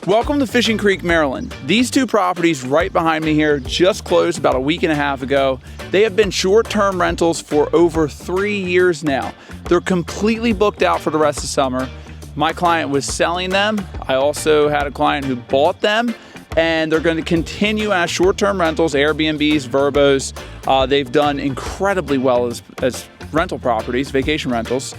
Welcome to Fishing Creek, Maryland. These two properties right behind me here just closed about a week and a half ago. They have been short-term rentals for over 3 years now. They're completely booked out for the rest of summer. My client was selling them. I also had a client who bought them, and they're going to continue as short-term rentals, Airbnbs, Verbos. They've done incredibly well as rental properties, vacation rentals,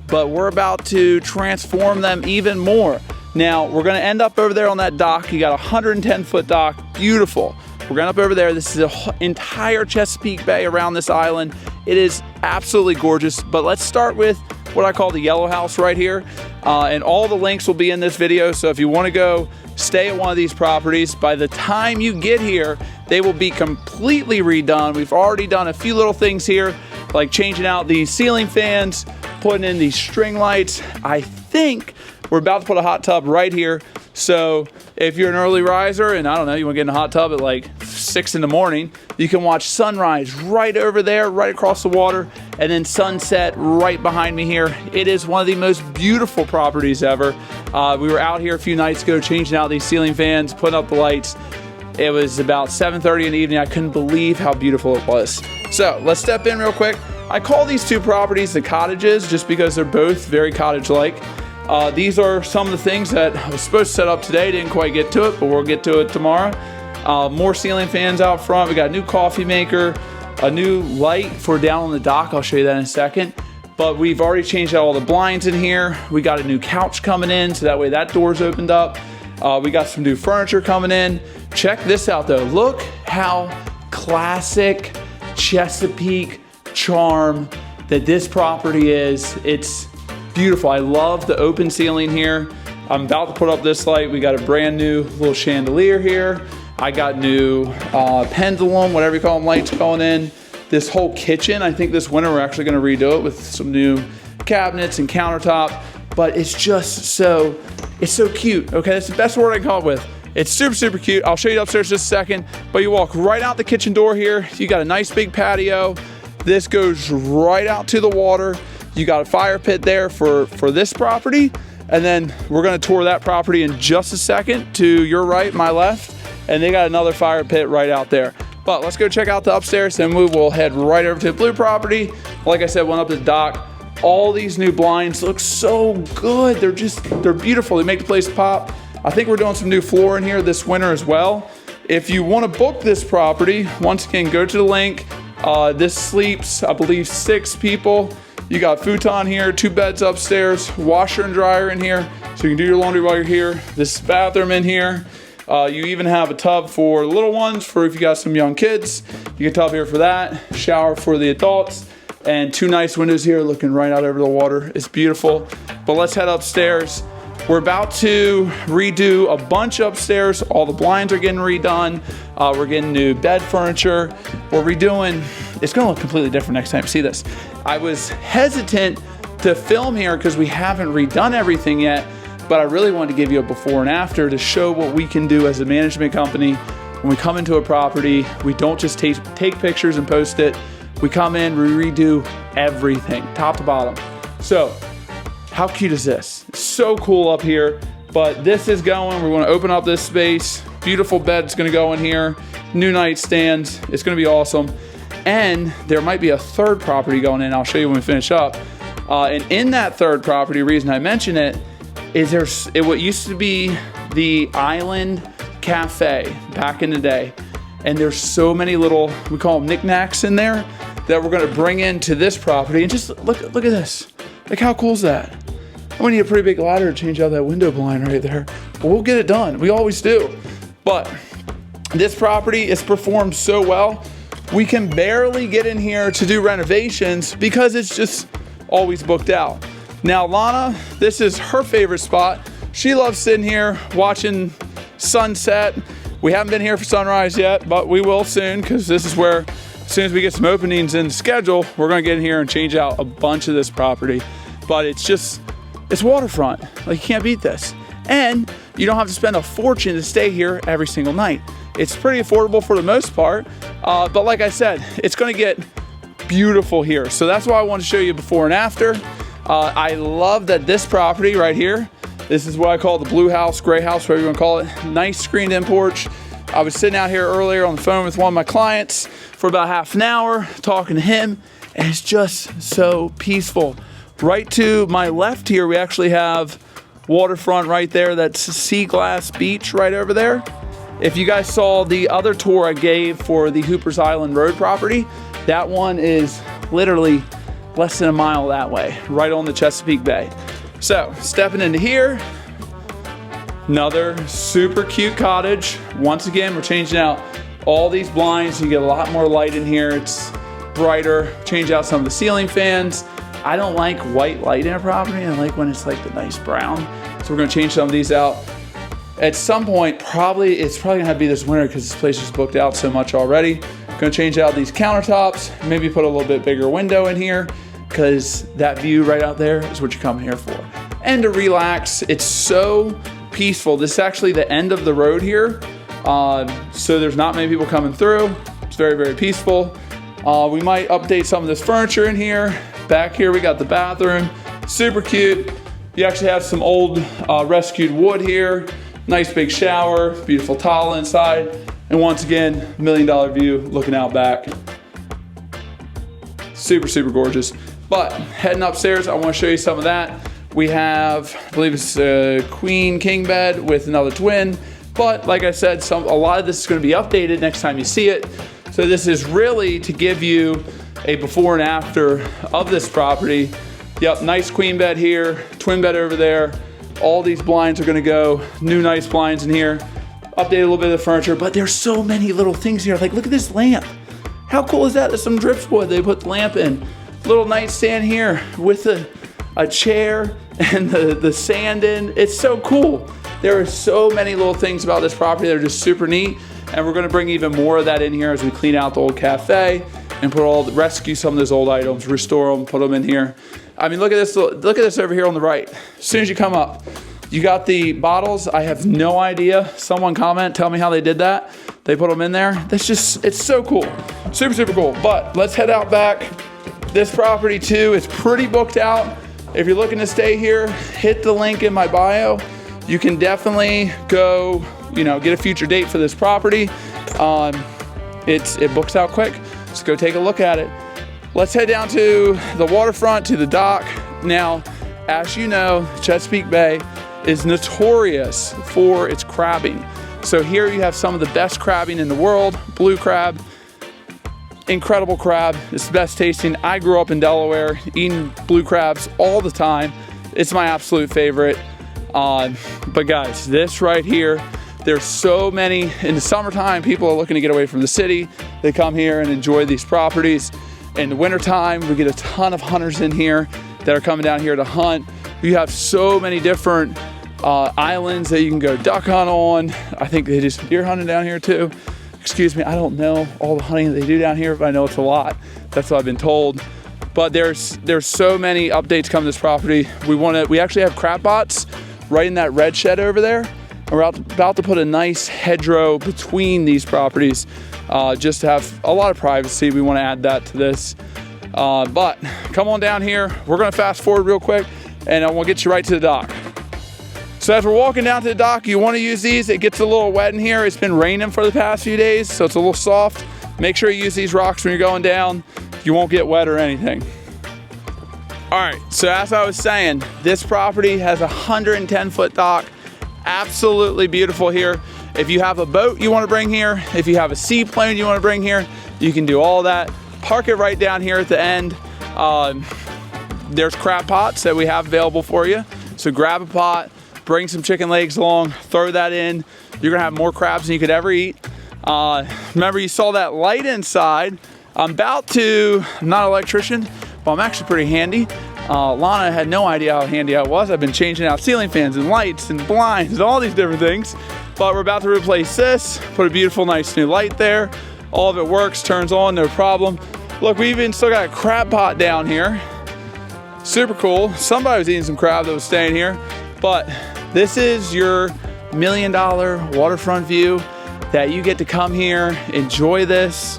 but we're about to transform them even more. Now, we're gonna end up over there on that dock. You got a 110-foot dock, beautiful. We're going up over there. This is an entire Chesapeake Bay around this island. It is absolutely gorgeous, but let's start with what I call the yellow house right here. And all the links will be in this video, so if you wanna go stay at one of these properties, by the time you get here, they will be completely redone. We've already done a few little things here, like changing out these ceiling fans, putting in these string lights. I think we're about to put a hot tub right here. So if you're an early riser and I don't know, you want to get in a hot tub at like 6 in the morning, you can watch sunrise right over there, right across the water, and then sunset right behind me here. It is one of the most beautiful properties ever. We were out here a few nights ago changing out these ceiling fans, putting up the lights. It was about 7:30 in the evening. I couldn't believe how beautiful it was. So let's step in real quick. I call these two properties the cottages just because they're both very cottage-like. These are some of the things that I was supposed to set up today. Didn't quite get to it, but we'll get to it tomorrow. More ceiling fans out front. We got a new coffee maker, a new light for down on the dock. I'll show you that in a second. But we've already changed out all the blinds in here. We got a new couch coming in, so that way that door's opened up. We got some new furniture coming in. Check this out though. Look how classic Chesapeake charm that this property is. It's beautiful. I love the open ceiling here. I'm about to put up this light. We got a brand new little chandelier here. I got new pendulum, whatever you call them, lights going in. This whole kitchen, I think this winter we're actually going to redo it with some new cabinets and countertop. But it's just so cute. Okay, that's the best word I can come up with. It's super, super cute. I'll show you upstairs in just a second. But you walk right out the kitchen door here. You got a nice big patio. This goes right out to the water. You got a fire pit there for this property. And then we're gonna tour that property in just a second to your right, my left. And they got another fire pit right out there. But let's go check out the upstairs, then we will head right over to the blue property. Like I said, went up to the dock. All these new blinds look so good. They're beautiful. They make the place pop. I think we're doing some new flooring here this winter as well. If you wanna book this property, once again, go to the link. This sleeps, I believe, 6 people. You got futon here, 2 beds upstairs, washer and dryer in here, so you can do your laundry while you're here. This bathroom in here. You even have a tub for little ones, for if you got some young kids. You get a tub here for that. Shower for the adults. And 2 nice windows here looking right out over the water. It's beautiful. But let's head upstairs. We're about to redo a bunch upstairs. All the blinds are getting redone. We're getting new bed furniture. We're redoing, it's gonna look completely different next time you see this. I was hesitant to film here because we haven't redone everything yet, but I really wanted to give you a before and after to show what we can do as a management company. When we come into a property, we don't just take pictures and post it. We come in, we redo everything, top to bottom. So, how cute is this? It's so cool up here, but this is going. We're gonna open up this space. Beautiful bed's gonna go in here. New nightstands. It's gonna be awesome. And there might be a third property going in. I'll show you when we finish up. And in that third property, reason I mention it is what used to be the Island Cafe back in the day. And there's so many little, we call them knickknacks in there, that we're gonna bring into this property. And just look at this. Like, how cool is that? I'm gonna need a pretty big ladder to change out that window blind right there. But we'll get it done. We always do. But this property is performed so well. We can barely get in here to do renovations because it's just always booked out. Now, Lana, this is her favorite spot. She loves sitting here watching sunset. We haven't been here for sunrise yet, but we will soon, because this is where, as soon as we get some openings in the schedule, we're gonna get in here and change out a bunch of this property. But it's waterfront. Like, you can't beat this. And you don't have to spend a fortune to stay here every single night. It's pretty affordable for the most part. But like I said, it's gonna get beautiful here. So that's why I want to show you before and after. I love that this property right here This is what I call the blue house, gray house, whatever you want to call it. Nice screened in porch. I was sitting out here earlier on the phone with one of my clients for about half an hour, talking to him, and it's just so peaceful. Right to my left here, we actually have waterfront right there. That's Sea Glass Beach right over there. If you guys saw the other tour I gave for the Hoopers Island Road property, that one is literally less than a mile that way, right on the Chesapeake Bay. So, stepping into here, another super cute cottage. Once again, we're changing out all these blinds. You get a lot more light in here. It's brighter. Change out some of the ceiling fans. I don't like white light in a property. I like when it's like the nice brown. So we're gonna change some of these out. At some point, it's probably gonna have to be this winter because this place is booked out so much already. Gonna change out these countertops, maybe put a little bit bigger window in here, because that view right out there is what you come here for. And to relax, it's so peaceful. This is actually the end of the road here, so there's not many people coming through. It's very, very peaceful. We might update some of this furniture in here. Back here we got the bathroom, super cute. You actually have some old rescued wood here. Nice big shower, beautiful tile inside. And once again, $1 million view looking out back. Super, super gorgeous. But heading upstairs, I want to show you some of that. We have, I believe it's a queen king bed with another twin. But like I said, a lot of this is going to be updated next time you see it. So this is really to give you a before and after of this property. Yep, nice queen bed here, twin bed over there. All these blinds are going to go, new nice blinds in here. Update a little bit of the furniture, but there's so many little things here. Like, look at this lamp. How cool is that? There's some driftwood they put the lamp in. Little nightstand here with a chair and the sand in. It's so cool. There are so many little things about this property that are just super neat. And we're gonna bring even more of that in here as we clean out the old cafe and rescue some of those old items, restore them, put them in here. I mean, look at this over here on the right. As soon as you come up, you got the bottles. I have no idea. Someone comment, tell me how they did that. They put them in there. It's so cool. Super, super cool. But let's head out back. This property too is pretty booked out. If you're looking to stay here, hit the link in my bio. You can definitely go, get a future date for this property. It books out quick. So go take a look at it. Let's head down to the waterfront, to the dock. Now, as you know, Chesapeake Bay is notorious for its crabbing. So here you have some of the best crabbing in the world. Blue crab, incredible crab. It's the best tasting. I grew up in Delaware eating blue crabs all the time. It's my absolute favorite. But guys, this right here, there's so many. In the summertime, people are looking to get away from the city. They come here and enjoy these properties. In the wintertime, we get a ton of hunters in here that are coming down here to hunt. You have so many different islands that you can go duck hunt on. I think they do some deer hunting down here too. Excuse me, I don't know all the hunting that they do down here, but I know it's a lot. That's what I've been told. But there's so many updates coming to this property. We actually have crab pots right in that red shed over there. We're about to put a nice hedgerow between these properties, just to have a lot of privacy. We want to add that to this. But come on down here. We're going to fast forward real quick, and I will get you right to the dock. So as we're walking down to the dock, you want to use these. It gets a little wet in here. It's been raining for the past few days, so it's a little soft. Make sure you use these rocks when you're going down. You won't get wet or anything. All right, so as I was saying, this property has a 110-foot dock. Absolutely beautiful here. If you have a boat you want to bring here, if you have a seaplane you want to bring here, you can do all that. Park it right down here at the end. There's crab pots that we have available for you. So grab a pot, bring some chicken legs along, throw that in. You're gonna have more crabs than you could ever eat. Remember, you saw that light inside. I'm not an electrician, but I'm actually pretty handy. Lana had no idea how handy I was. I've been changing out ceiling fans and lights and blinds and all these different things. But we're about to replace this, put a beautiful, nice new light there. All of it works, turns on, no problem. Look, we even still got a crab pot down here. Super cool. Somebody was eating some crab that was staying here. But this is your $1 million waterfront view that you get to come here, enjoy this.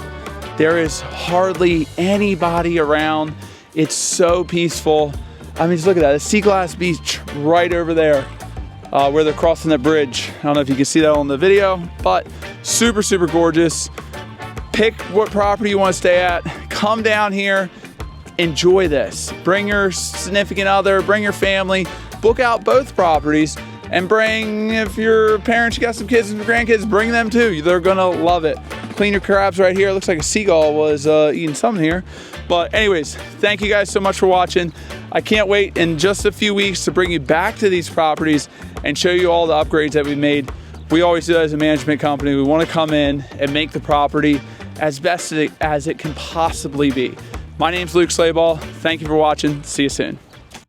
There is hardly anybody around. It's so peaceful. I mean, just look at that. The Sea Glass Beach right over there. where they're crossing that bridge. I don't know if you can see that on the video, but super, super gorgeous. Pick what property you want to stay at. Come down here, enjoy this. Bring your significant other, bring your family, book out both properties, and bring, if your parents, you got some kids and grandkids, bring them too. They're gonna love it. Clean your crabs right here. It looks like a seagull was eating something here. But anyways, thank you guys so much for watching. I can't wait in just a few weeks to bring you back to these properties and show you all the upgrades that we made. We always do that as a management company. We want to come in and make the property as best as it can possibly be. My name's Luke Schlabach. Thank you for watching. See you soon.